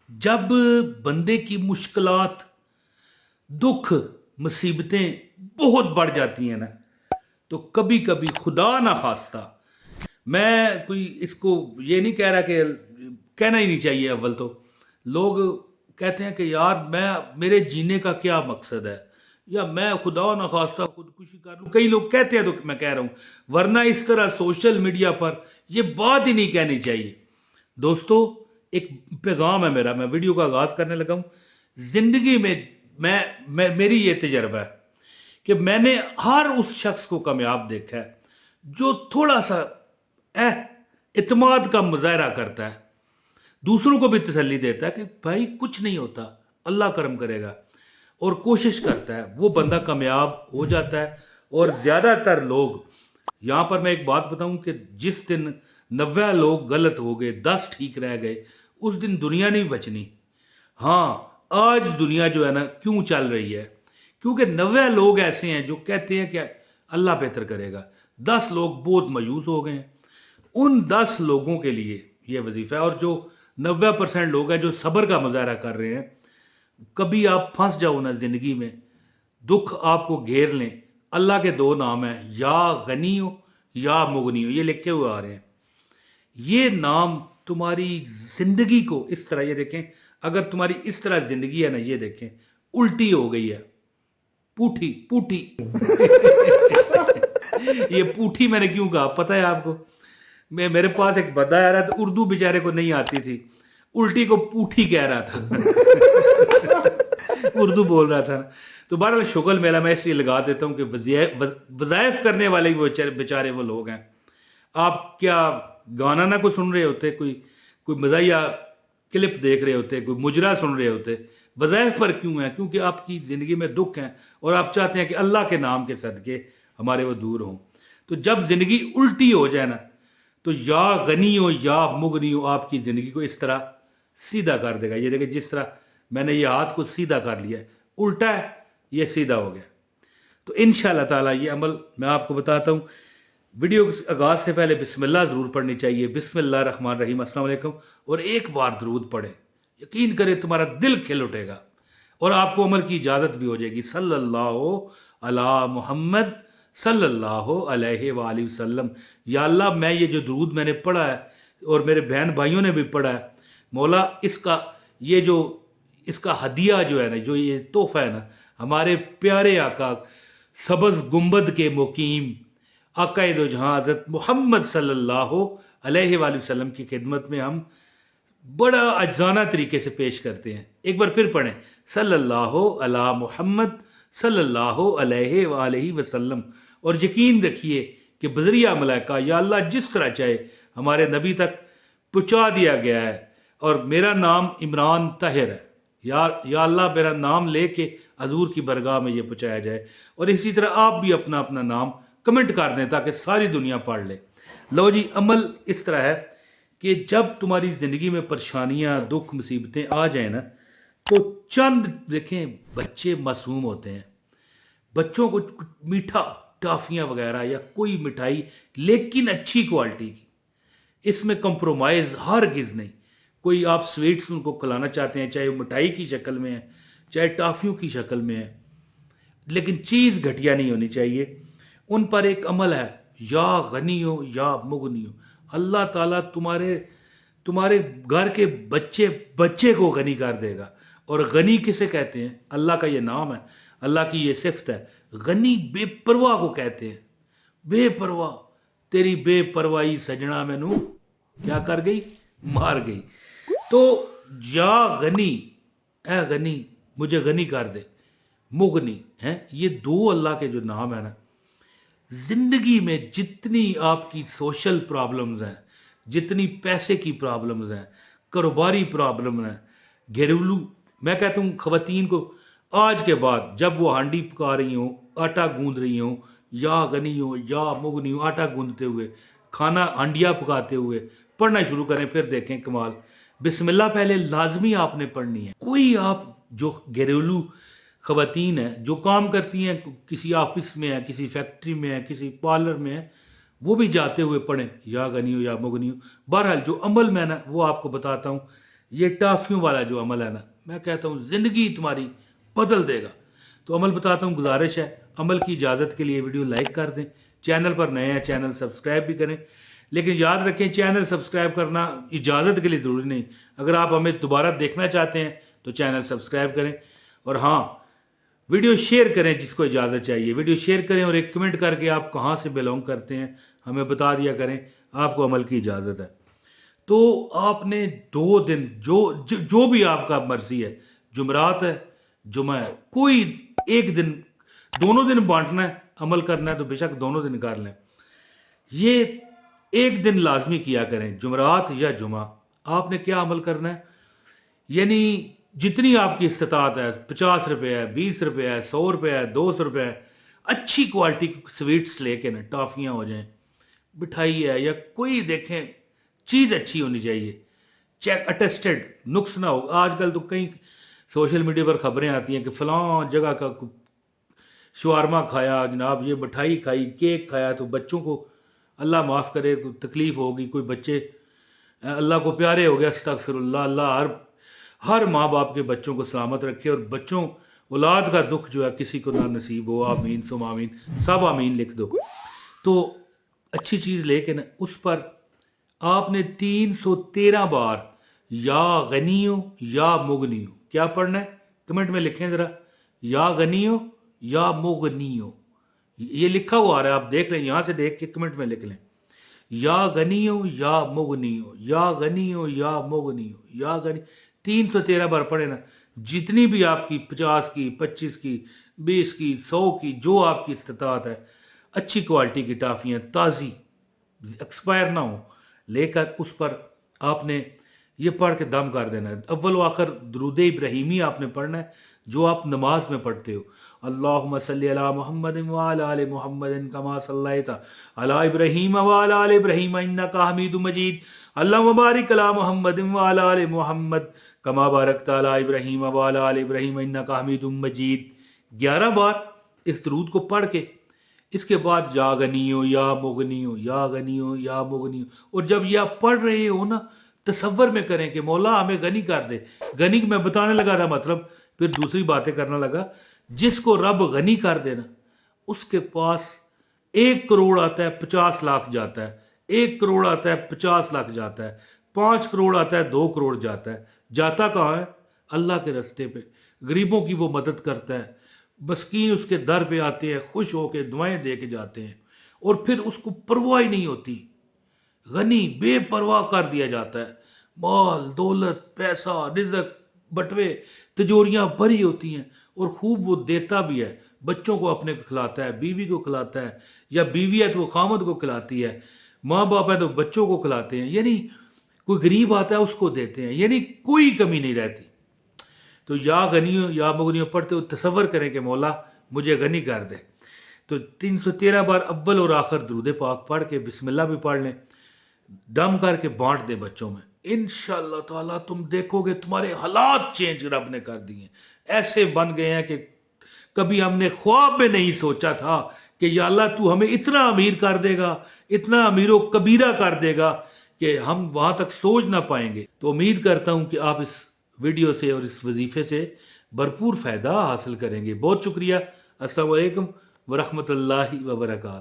جب بندے کی مشکلات، دکھ، مصیبتیں بہت بڑھ جاتی ہیں نا، تو کبھی کبھی خدا نہ خواستہ، میں کوئی اس کو یہ نہیں کہہ رہا کہ کہنا ہی نہیں چاہیے، اول تو لوگ کہتے ہیں کہ یار میرے جینے کا کیا مقصد ہے، یا میں خدا نہ خواستہ خودکشی کر لوں، کئی لوگ کہتے ہیں تو میں کہہ رہا ہوں، ورنہ اس طرح سوشل میڈیا پر یہ بات ہی نہیں کہنی چاہیے۔ دوستو، ایک پیغام ہے میرا، میں ویڈیو کا آغاز کرنے لگا ہوں۔ زندگی میں میری یہ تجربہ ہے کہ میں نے ہر اس شخص کو کامیاب دیکھا ہے جو تھوڑا سا اعتماد کا مظاہرہ کرتا ہے، دوسروں کو بھی تسلی دیتا ہے کہ بھائی کچھ نہیں ہوتا، اللہ کرم کرے گا، اور کوشش کرتا ہے، وہ بندہ کامیاب ہو جاتا ہے۔ اور زیادہ تر لوگ، یہاں پر میں ایک بات بتاؤں کہ جس دن 90 لوگ غلط ہو گئے، 10 ٹھیک رہ گئے، اس دن دنیا نہیں بچنی۔ ہاں، آج دنیا جو ہے نا کیوں چل رہی ہے؟ کیونکہ 90 لوگ ایسے ہیں جو کہتے ہیں کہ اللہ بہتر کرے گا، 10 لوگ بہت مایوس ہو گئے ہیں۔ ان 10 لوگوں کے لیے یہ وظیفہ ہے، اور جو 90% لوگ ہیں جو صبر کا مظاہرہ کر رہے ہیں، کبھی آپ پھنس جاؤ نا زندگی میں، دکھ آپ کو گھیر لیں، اللہ کے 2 نام ہیں، یا غنی ہو یا مغنی ہو، یہ لکھے ہوئے آ رہے ہیں۔ یہ نام تمہاری زندگی کو اس طرح، یہ دیکھیں، اگر تمہاری اس طرح زندگی ہے نا، یہ دیکھیں الٹی ہو گئی ہے، پوٹھی پوٹھی یہ پوٹھی میں نے کیوں کہا پتہ ہے آپ کو؟ میرے پاس ایک بندہ آ رہا تھا، اردو بیچارے کو نہیں آتی تھی، الٹی کو پوٹھی کہہ رہا تھا اردو بول رہا تھا نا۔ تو بہرحال شغل میلہ میں اس لیے لگا دیتا ہوں کہ وظائف کرنے والے وہ بیچارے وہ لوگ ہیں۔ آپ کیا گانا نہ کوئی سن رہے ہوتے، کوئی مزاحیہ کلپ دیکھ رہے ہوتے، کوئی مجرا سن رہے ہوتے؟ وظائف پر کیوں ہیں؟ کیونکہ آپ کی زندگی میں دکھ ہیں، اور آپ چاہتے ہیں کہ اللہ کے نام کے صدقے ہمارے وہ دور ہوں۔ تو جب زندگی الٹی ہو جائے نا، تو یا غنی ہو یا مغنی ہو، آپ کی زندگی کو اس طرح سیدھا کر دے گا۔ یہ دیکھیں، جس طرح میں نے یہ ہاتھ کو سیدھا کر لیا ہے، الٹا ہے، یہ سیدھا ہو گیا۔ تو انشاءاللہ تعالی یہ عمل میں آپ کو بتاتا ہوں۔ ویڈیو کے آغاز سے پہلے بسم اللہ ضرور پڑھنی چاہیے۔ بسم اللہ الرحمن الرحیم، السلام علیکم، اور ایک بار درود پڑھیں، یقین کریں تمہارا دل کھل اٹھے گا، اور آپ کو عمل کی اجازت بھی ہو جائے گی۔ صلی اللہ علی محمد صلی اللہ علیہ وآلہ وسلم۔ یا اللہ، میں یہ جو درود میں نے پڑھا ہے، اور میرے بہن بھائیوں نے بھی پڑھا ہے، مولا اس کا ہدیہ جو ہے نا، جو یہ تحفہ ہے نا، ہمارے پیارے آقا سبز گنبد کے مقیم آقا دو جہاں حضرت محمد صلی اللہ علیہ وآلہ وسلم کی خدمت میں ہم بڑا اجزانہ طریقے سے پیش کرتے ہیں۔ ایک بار پھر پڑھیں، صلی اللہ علی محمد صلی اللہ علیہ وآلہ وسلم، اور یقین رکھیے کہ بذریعہ ملائکہ یا اللہ جس طرح چاہے ہمارے نبی تک پہنچا دیا گیا ہے۔ اور میرا نام عمران طاہر ہے، یا اللہ میرا نام لے کے حضور کی برگاہ میں یہ پہنچایا جائے، اور اسی طرح آپ بھی اپنا اپنا نام کمنٹ کر دیں تاکہ ساری دنیا پڑھ لے۔ لو جی، عمل اس طرح ہے کہ جب تمہاری زندگی میں پریشانیاں، دکھ، مصیبتیں آ جائیں نا، تو چند دیکھیں، بچے معصوم ہوتے ہیں، بچوں کو میٹھا ٹافیاں وغیرہ یا کوئی مٹھائی، لیکن اچھی کوالٹی کی، اس میں کمپرومائز ہرگز نہیں۔ کوئی آپ سویٹس ان کو کھلانا چاہتے ہیں، چاہے وہ مٹھائی کی شکل میں ہے، چاہے ٹافیوں کی شکل میں ہے، لیکن چیز گھٹیا نہیں ہونی چاہیے۔ ان پر ایک عمل ہے، یا غنی ہو یا مغنی ہو، اللہ تعالیٰ تمہارے گھر کے بچے کو غنی کر دے گا۔ اور غنی کسے کہتے ہیں؟ اللہ کا یہ نام ہے، اللہ کی یہ صفت ہے۔ غنی بے پرواہ کو کہتے ہیں، بے پرواہ۔ تیری بے پرواہی سجنا میں نو کیا کر گئی؟ مار گئی۔ تو یا غنی، اے غنی مجھے غنی کر دے، مغنی ہیں، یہ 2 اللہ کے جو نام ہیں نا، زندگی میں جتنی آپ کی سوشل پرابلمز ہیں، جتنی پیسے کی پرابلمز ہیں، کاروباری پرابلم ہیں، گھریلو، میں کہتا ہوں خواتین کو آج کے بعد جب وہ ہانڈی پکا رہی ہوں، آٹا گوندھ رہی ہوں، یا غنی ہو یا مغنی ہو، آٹا گوندھتے ہوئے، کھانا ہانڈیاں پکاتے ہوئے پڑھنا شروع کریں، پھر دیکھیں کمال۔ بسم اللہ پہلے لازمی آپ نے پڑھنی ہے۔ کوئی آپ جو گھریلو خواتین ہیں جو کام کرتی ہیں، کسی آفس میں ہیں، کسی فیکٹری میں ہیں، کسی پارلر میں ہیں، وہ بھی جاتے ہوئے پڑھیں، یا غنی ہو یا مغنی ہو۔ بہرحال جو عمل میں نا وہ آپ کو بتاتا ہوں یہ ٹافیوں والا جو عمل ہے نا، میں کہتا ہوں زندگی تمہاری بدل دے گا۔ تو عمل بتاتا ہوں، گزارش ہے عمل کی اجازت کے لیے ویڈیو لائک کر دیں، چینل پر نئے ہیں چینل سبسکرائب بھی کریں، لیکن یاد رکھیں چینل سبسکرائب کرنا اجازت کے لیے ضروری نہیں، اگر آپ ہمیں دوبارہ دیکھنا چاہتے ہیں تو چینل سبسکرائب کریں، اور ہاں ویڈیو شیئر کریں جس کو اجازت چاہیے، ویڈیو شیئر کریں اور ایک کمنٹ کر کے آپ کہاں سے بیلونگ کرتے ہیں ہمیں بتا دیا کریں، آپ کو عمل کی اجازت ہے۔ تو آپ نے 2 دن جو بھی آپ کا مرضی ہے، جمعرات ہے، جمعہ ہے، کوئی ایک دن، دونوں دن بانٹنا ہے، عمل کرنا ہے تو بے شک دونوں دن کر لیں، یہ ایک دن لازمی کیا کریں، جمعرات یا جمعہ۔ آپ نے کیا عمل کرنا ہے، یعنی جتنی آپ کی استطاعت ہے، 50 روپے ہے، 20 روپے ہے، 100 روپے ہے، 200 روپے ہے، اچھی کوالٹی سویٹس لے کے نا، ٹافیاں ہو جائیں، مٹھائی ہے، یا کوئی دیکھیں چیز اچھی ہونی چاہیے، چیک اٹیسٹڈ، نقص نہ ہو۔ آج کل تو کئی سوشل میڈیا پر خبریں آتی ہیں کہ فلاں جگہ کا شوارما کھایا جناب، یہ مٹھائی کھائی، کیک کھایا، تو بچوں کو اللہ معاف کرے کوئی تکلیف ہوگی، کوئی بچے اللہ کو پیارے ہو گیا، استغفر اللہ، اللہ ہر ماں باپ کے بچوں کو سلامت رکھے، اور بچوں اولاد کا دکھ جو ہے کسی کو نہ نصیب ہو، آمین ثم آمین، سب آمین لکھ دو۔ تو اچھی چیز لے کے نا اس پر آپ نے 313 بار یا غنیو یا مغنیو کیا پڑھنا ہے، کمنٹ میں لکھیں ذرا، یا غنیو یا مغنیو، یہ لکھا ہوا آ رہا ہے، آپ دیکھ لیں، یہاں سے دیکھ کے کمنٹ میں لکھ لیں، یا غنیو یا مغنیو، یا غنیو یا مغنیو، یا غنی، 313 بار پڑھے نا، جتنی بھی آپ کی 50 کی، 25 کی، 20 کی، 100 کی، جو آپ کی استطاعت ہے، اچھی کوالٹی کی ٹافیاں تازی ایکسپائر نہ ہو لے کر اس پر آپ نے یہ پڑھ کے دم کر دینا ہے۔ اول و آخر درود ابراہیمی آپ نے پڑھنا ہے جو آپ نماز میں پڑھتے ہو، اللہم صلی علی محمد وعلی آل محمد کما صلیت علی ابراہیم وعلی آل ابراہیم انکا حمید مجید، اللہم بارک علی محمد وعلی آل محمد کما بارکت علی ابراہیم وعلی آل ابراہیم انکا حمید مجید، 11 بار اس درود کو پڑھ کے اس کے بعد یا غنیو یا مغنیو، یا غنیو یا مغنیو، اور جب یہ آپ پڑھ رہے ہو نا تصور میں کریں کہ مولا ہمیں غنی کر دے، غنی میں بتانے لگا تھا مطلب، پھر دوسری باتیں کرنا لگا، جس کو رب غنی کر دے نا اس کے پاس 1 کروڑ آتا ہے 50 لاکھ جاتا ہے، 1 کروڑ آتا ہے 50 لاکھ جاتا ہے، 5 کروڑ آتا ہے 2 کروڑ جاتا ہے، جاتا کہاں ہے؟ اللہ کے رستے پہ، غریبوں کی وہ مدد کرتا ہے، مسکین اس کے در پہ آتے ہیں، خوش ہو کے دعائیں دے کے جاتے ہیں، اور پھر اس کو پرواہ ہی نہیں ہوتی، غنی بے پرواہ کر دیا جاتا ہے، مال دولت پیسہ رزق بٹوے تجوریاں بھری ہوتی ہیں، اور خوب وہ دیتا بھی ہے، بچوں کو اپنے کو کھلاتا ہے، بیوی کو کھلاتا ہے، یا بیوی ہے تو وہ خامد کو کھلاتی ہے، ماں باپ ہے تو بچوں کو کھلاتے ہیں، یعنی کوئی غریب آتا ہے اس کو دیتے ہیں، یعنی کوئی کمی نہیں رہتی۔ تو یا غنیو یا مغنیو پڑھتے ہو تصور کریں کہ مولا مجھے غنی کر دے، تو 313 بار اول اور آخر درود پاک پڑھ کے بسم اللہ بھی پڑھ لیں، دم کر کے بانٹ دیں بچوں میں، انشاءاللہ تعالیٰ تم دیکھو گے تمہارے حالات چینج رب نے کر دیے، ایسے بن گئے ہیں کہ کبھی ہم نے خواب میں نہیں سوچا تھا کہ یا اللہ تو ہمیں اتنا امیر کر دے گا، اتنا امیر و کبیرہ کر دے گا کہ ہم وہاں تک سوچ نہ پائیں گے۔ تو امید کرتا ہوں کہ آپ اس ویڈیو سے اور اس وظیفے سے بھرپور فائدہ حاصل کریں گے۔ بہت شکریہ، السلام علیکم ورحمۃ اللہ وبرکاتہ۔